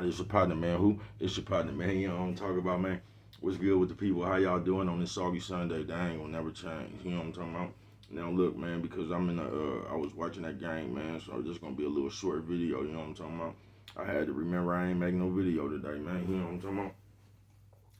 It's your partner, man. Who? It's your partner, man. You know what I'm talking about, man. What's good with the people? How y'all doing on this soggy Sunday? That ain't gonna never change. You know what I'm talking about? Now look, man, because I'm in the, I was watching that game, man. So this gonna be a little short video. You know what I'm talking about? I had to remember I ain't making no video today, man. You know what I'm talking about?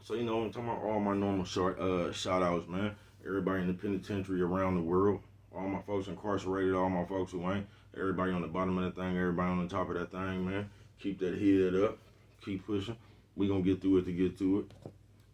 So you know what I'm talking about? All my normal short, shout outs, man. Everybody in the penitentiary around the world. All my folks incarcerated. All my folks who ain't. Everybody on the bottom of that thing. Everybody on the top of that thing, man. Keep that head up. Keep pushing. We gonna get through it to get to it.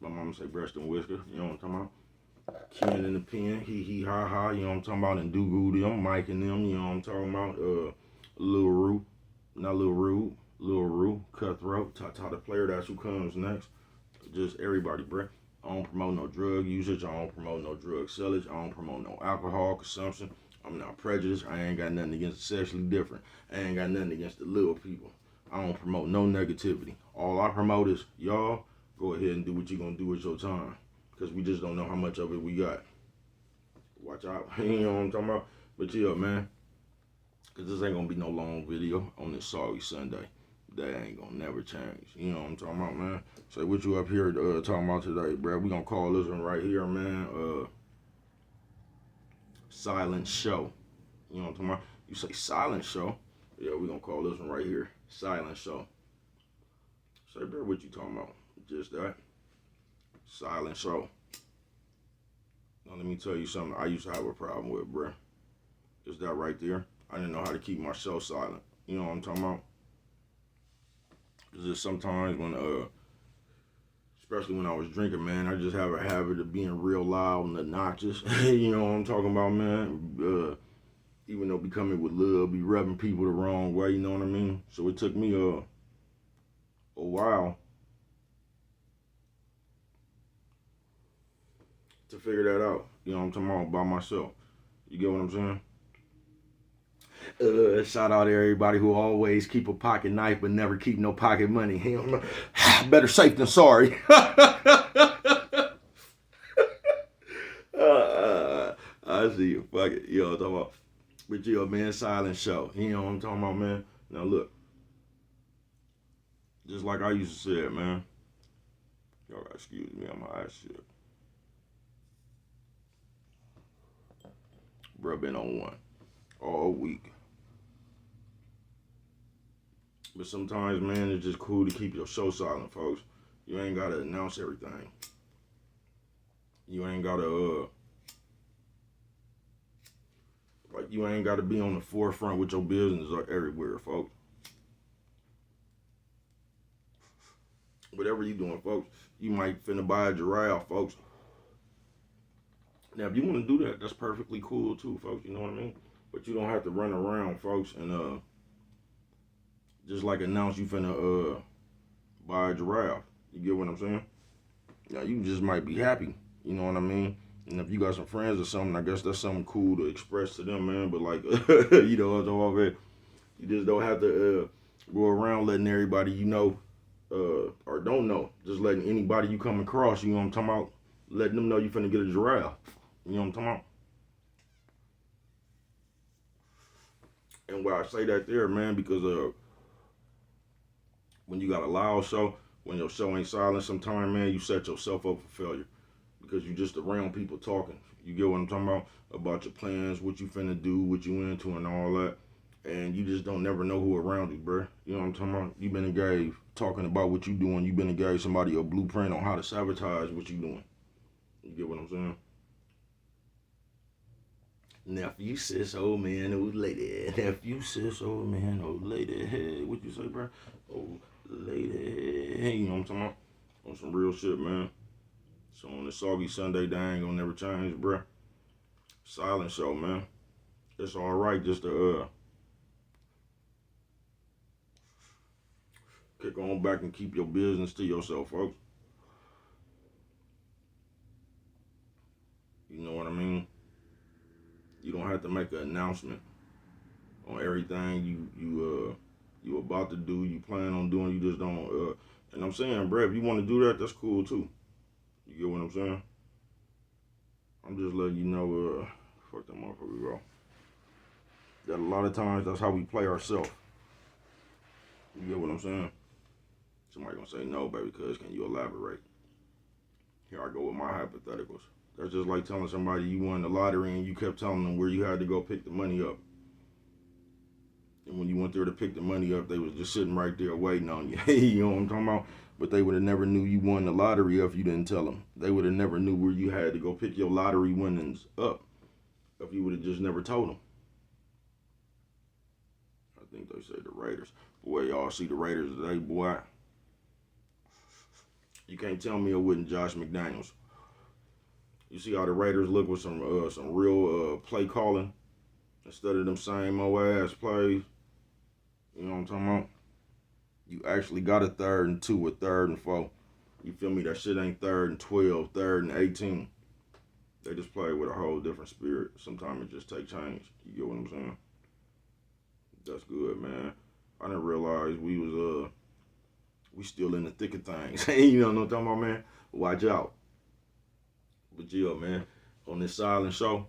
My mama say breast and whisker. You know what I'm talking about? Ken in the pen. He ha ha. You know what I'm talking about? And do goo them. Mike and them. You know what I'm talking about? Lil Rue. Not Lil Rue. Lil Rue. Cutthroat. Tata the player. That's who comes next. Just everybody, bruh. I don't promote no drug usage. I don't promote no drug sellage. I don't promote no alcohol consumption. I'm not prejudiced. I ain't got nothing against the sexually different. I ain't got nothing against the little people. I don't promote no negativity. All I promote is y'all go ahead and do what you gonna do with your time. Cause we just don't know how much of it we got. Watch out. You know what I'm talking about? But yeah, man. Cause this ain't gonna be no long video on this sorry Sunday. That ain't gonna never change. You know what I'm talking about, man? So what you up here talking about today, bro? We gonna call this one right here, man. Silent show. You know what I'm talking about? You say silent show. Yeah, we gonna call this one right here. Silent show. Say, bro, what you talking about? Just that. Silent show. Now let me tell you something I used to have a problem with, bro. Just that right there. I didn't know how to keep myself silent. You know what I'm talking about? It's just sometimes when especially when I was drinking, man, I just have a habit of being real loud and obnoxious. You know what I'm talking about, man? Even though becoming with love, be rubbing people the wrong way, you know what I mean? So it took me a while to figure that out. You know what I'm talking about by myself. You get what I'm saying? Shout out to everybody who always keep a pocket knife but never keep no pocket money. Better safe than sorry. I see you. Fuck it. You know what I'm talking about? But yo, man, silent show. You know what I'm talking about, man? Now look, just like I used to say it, man. Y'all gotta excuse me, I'm high as shit. Bro, been on one all week. But sometimes, man, it's just cool to keep your show silent, folks. You ain't gotta announce everything. You ain't gotta like you ain't gotta be on the forefront with your business or everywhere, folks. Whatever you doing, folks, you might finna buy a giraffe, folks. Now, if you want to do that, that's perfectly cool too, folks. You know what I mean? But you don't have to run around, folks, and just like announce you finna buy a giraffe. You get what I'm saying? Now, you just might be happy. You know what I mean? And if you got some friends or something, I guess that's something cool to express to them, man. But like, you know, you just don't have to go around letting everybody you know or don't know, just letting anybody you come across, you know what I'm talking about, letting them know you finna get a giraffe. You know what I'm talking about? And why I say that there, man, because when you got a loud show, when your show ain't silent, sometime, man, you set yourself up for failure because you just around people talking. You get what I'm talking about your plans, what you finna do, what you into, and all that. And you just don't never know who around you, bro. You know what I'm talking about? You been engaged talking about what you doing. You been engaged somebody a blueprint on how to sabotage what you doing. You get what I'm saying? Nephew, sis, old man, old lady. Nephew, sis, old man, old lady. Hey, what you say, bro? Old lady. Hey, you know what I'm talking about? On some real shit, man. So on this soggy Sunday, they ain't gonna never change, bro. Silent show, man. It's all right just to kick on back and keep your business to yourself, folks. You know what I mean? You don't have to make an announcement on everything you about to do, you plan on doing. You just don't. And I'm saying, bro, if you want to do that, that's cool too. You get what I'm saying? I'm just letting you know. Fuck that motherfucker, bro. That a lot of times that's how we play ourselves. You get what I'm saying? Somebody gonna say no, baby, cuz can you elaborate? Here I go with my hypotheticals. That's just like telling somebody you won the lottery and you kept telling them where you had to go pick the money up. And when you went there to pick the money up, they was just sitting right there waiting on you. You know what I'm talking about? But they would have never knew you won the lottery if you didn't tell them. They would have never knew where you had to go pick your lottery winnings up if you would have just never told them. I think they say the Raiders. Boy, y'all see the Raiders today, boy. You can't tell me it wasn't Josh McDaniels. You see how the Raiders look with some real play calling instead of them same old ass plays. You know what I'm talking about? You actually got a 3rd and 2 or 3rd and 4. You feel me? That shit ain't 3rd and 12, 3rd and 18. They just play with a whole different spirit. Sometimes it just take change. You get what I'm saying? That's good, man. I didn't realize we still in the thick of things. You know what I'm talking about, man? Watch out. But yeah, man, on this silent show,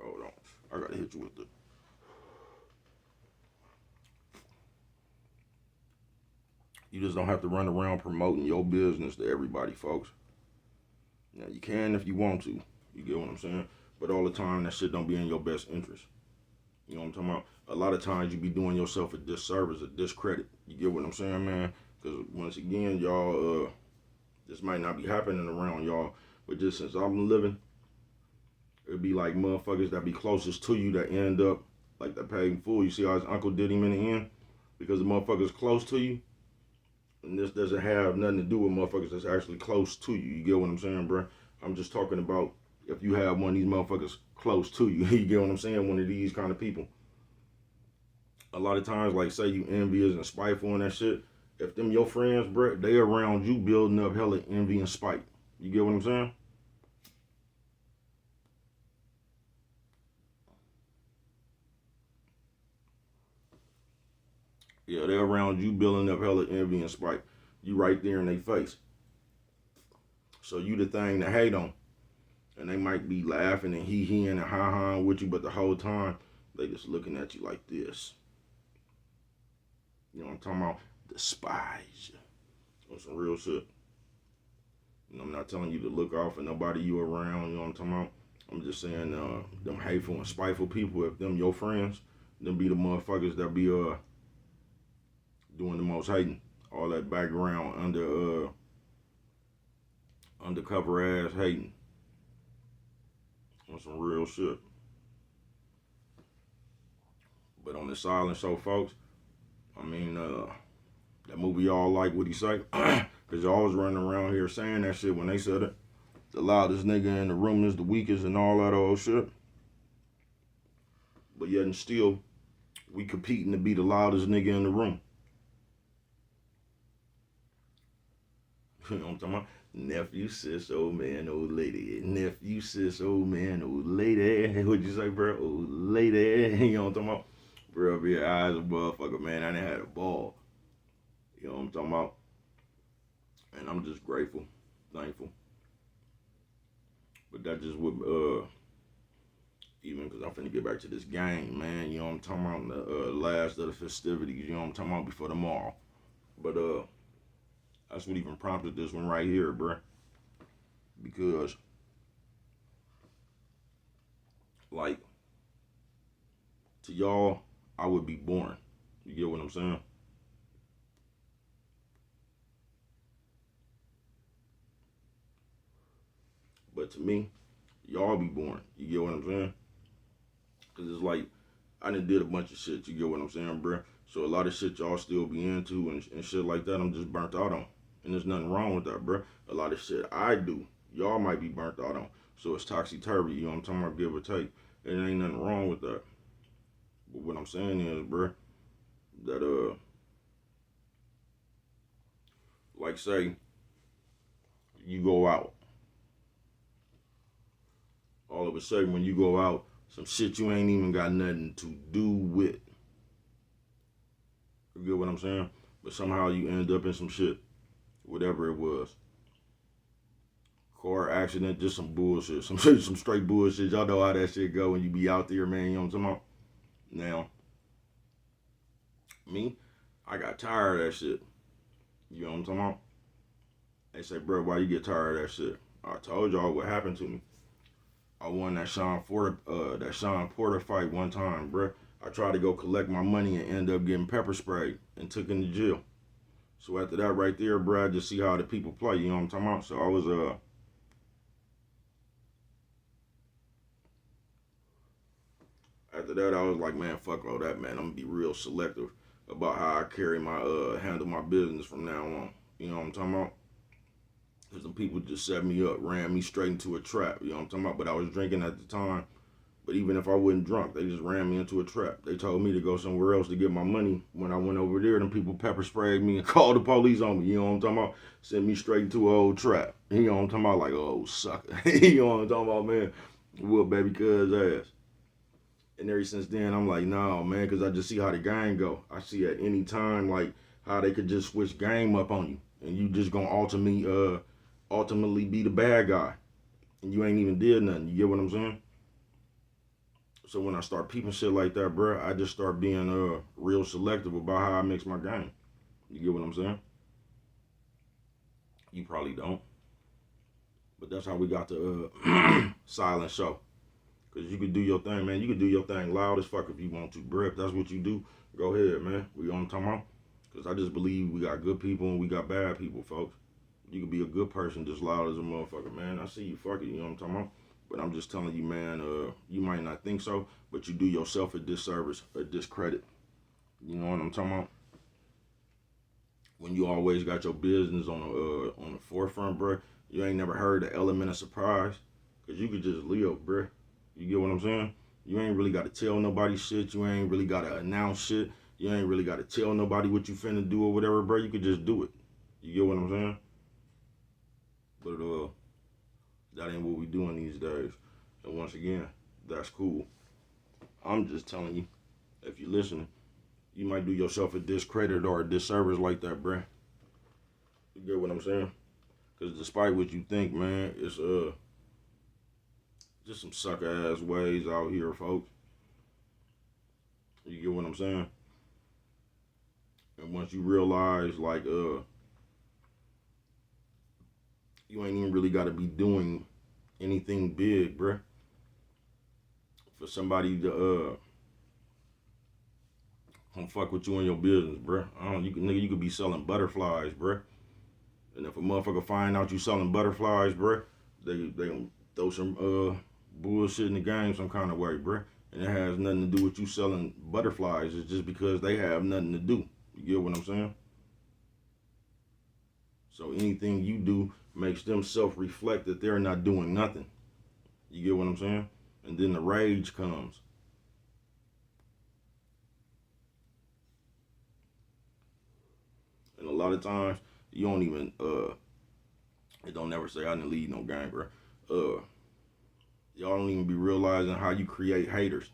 hold on. I gotta hit you with it. You just don't have to run around promoting your business to everybody, folks. Now you can if you want to. You get what I'm saying? But all the time that shit don't be in your best interest. You know what I'm talking about? A lot of times you be doing yourself a disservice, a discredit. You get what I'm saying, man? Because once again, y'all, this might not be happening around y'all, but just since I'm living, it'd be like motherfuckers that be closest to you that end up like that paid fool. You see how his uncle did him in the end? Because the motherfuckers close to you, and this doesn't have nothing to do with motherfuckers that's actually close to you. You get what I'm saying, bro? I'm just talking about if you have one of these motherfuckers close to you. You get what I'm saying? One of these kind of people. A lot of times, like say you envious and spiteful and that shit, if them your friends, bro, they around you building up hella envy and spite. You get what I'm saying? Yeah, they're around you building up hella envy and spite. You right there in their face. So you the thing to hate on. And they might be laughing and hee-heeing and ha-haing with you, but the whole time, they just looking at you like this. You know what I'm talking about? Despise you. On some real shit. You know, I'm not telling you to look off at nobody you around, you know what I'm talking about? I'm just saying, them hateful and spiteful people, if them your friends, them be the motherfuckers that be doing the most hating. All that background undercover ass hating. On some real shit. But on the silent show, folks, I mean, that movie y'all like what he say? Because y'all was running around here saying that shit when they said it. The loudest nigga in the room is the weakest and all that old shit. But yet and still, we competing to be the loudest nigga in the room. You know what I'm talking about? Nephew, sis, old man, old lady. Nephew, sis, old man, old lady. What'd you say, bro? Old lady. You know what I'm talking about? Bro, be your eyes a motherfucker, man. I done had a ball. You know what I'm talking about? And I'm just grateful, thankful. But that just would, even because I'm finna get back to this game, man. You know what I'm talking about? The last of the festivities, you know what I'm talking about, before tomorrow. But, that's what even prompted this one right here, bruh. Because, like, to y'all, I would be boring. You get what I'm saying? But to me, y'all be boring. You get what I'm saying? Because it's like, I done did a bunch of shit. You get what I'm saying, bruh? So a lot of shit y'all still be into and shit like that, I'm just burnt out on. And there's nothing wrong with that, bruh. A lot of shit I do, y'all might be burnt out on. So it's topsy-turvy, you know what I'm talking about, give or take. And there ain't nothing wrong with that. But what I'm saying is, bruh, that, like say, you go out. All of a sudden, when you go out, some shit you ain't even got nothing to do with. You get what I'm saying? But somehow you end up in some shit, whatever it was. Car accident, just some bullshit, some straight bullshit. Y'all know how that shit go when you be out there, man. You know what I'm talking about? Now, me, I got tired of that shit. You know what I'm talking about? They say, bro, why you get tired of that shit? I told y'all what happened to me. I won that Sean Porter fight one time, bro. I tried to go collect my money and end up getting pepper sprayed and took into jail. So after that right there, bro, I just see how the people play. You know what I'm talking about? So I was after that I was like, man, fuck all that, man. I'm gonna be real selective about how I carry my handle my business from now on. You know what I'm talking about? Because the people just set me up, ran me straight into a trap. You know what I'm talking about? But I was drinking at the time. But even if I wasn't drunk, they just ran me into a trap. They told me to go somewhere else to get my money. When I went over there, them people pepper sprayed me and called the police on me. You know what I'm talking about? Sent me straight into an old trap. You know what I'm talking about? Like, oh, sucker. You know what I'm talking about, man? Whoop baby cuz ass. And ever since then, I'm like, no, man, because I just see how the game go. I see at any time, like, how they could just switch game up on you. And you just gonna ultimately be the bad guy. And you ain't even did nothing. You get what I'm saying? So when I start peeping shit like that, bro, I just start being real selective about how I mix my game. You get what I'm saying? You probably don't. But that's how we got the silent show. Because you could do your thing, man. You could do your thing loud as fuck if you want to, bro. If that's what you do, go ahead, man. We on time out. Because I just believe we got good people and we got bad people, folks. You could be a good person just loud as a motherfucker, man. I see you, fuck it, you know what I'm talking about? But I'm just telling you, man, you might not think so, but you do yourself a disservice, a discredit. You know what I'm talking about? When you always got your business on the forefront, bro, you ain't never heard the element of surprise. Because you could just live, bro. You get what I'm saying? You ain't really got to tell nobody shit. You ain't really got to announce shit. You ain't really got to tell nobody what you finna do or whatever, bro. You could just do it. You get what I'm saying? But that ain't what we doing these days. And once again, that's cool. I'm just telling you, if you're listening, you might do yourself a discredit or a disservice like that, bruh. You get what I'm saying? Because despite what you think, man, it's just some sucker ass ways out here, folks. You get what I'm saying? And once you realize, like, you ain't even really got to be doing anything big, bruh, for somebody to come fuck with you in your business, bruh. You could be selling butterflies, bruh. And if a motherfucker find out you selling butterflies, bruh, they gonna throw some bullshit in the game some kind of way, bruh. And it has nothing to do with you selling butterflies. It's just because they have nothing to do. You get what I'm saying? So anything you do makes them self-reflect that they're not doing nothing. You get what I'm saying? And then the rage comes. And a lot of times you don't even it don't never say I didn't lead no gang, bro. Y'all don't even be realizing how you create haters.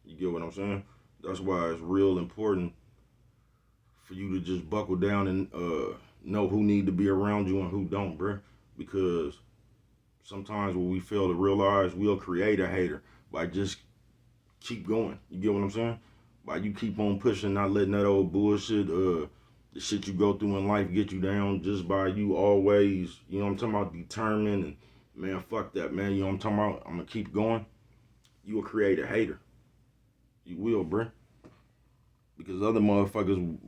You get what I'm saying? That's why it's real important for you to just buckle down and know who need to be around you and who don't, bro. Because sometimes when we fail to realize, we'll create a hater by just keep going. You get what I'm saying? By you keep on pushing, not letting that old bullshit, the shit you go through in life get you down, just by you always, you know what I'm talking about, determined and, man, fuck that, man. You know what I'm talking about? I'm gonna keep going. You will create a hater. You will, bruh. Because other motherfuckers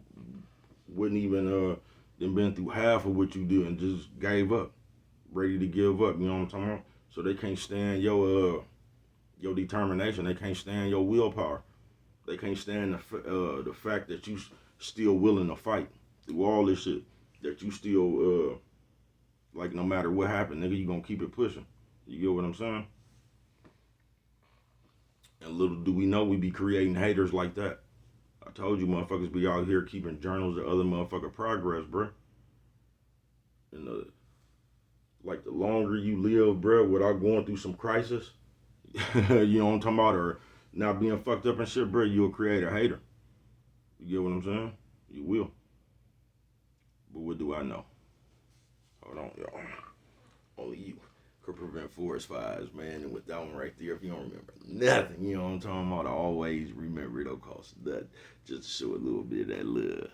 wouldn't even then been through half of what you do and just gave up, ready to give up. You know what I'm talking about? So they can't stand your determination. They can't stand your willpower. They can't stand the fact that you still willing to fight through all this shit. That you still like no matter what happened, nigga, you gonna keep it pushing. You get what I'm saying? And little do we know we be creating haters like that. I told you motherfuckers be out here keeping journals of other motherfucker progress, bruh. And like the longer you live, bruh, without going through some crisis, you know what I'm talking about, or not being fucked up and shit, bruh, you'll create a hater. You get what I'm saying? You will. But what do I know? Hold on, y'all. Only you could prevent forest fires, man. And with that one right there, if you don't remember nothing, you know what I'm talking about, always remember it, don't cost that. Just to show a little bit of that love.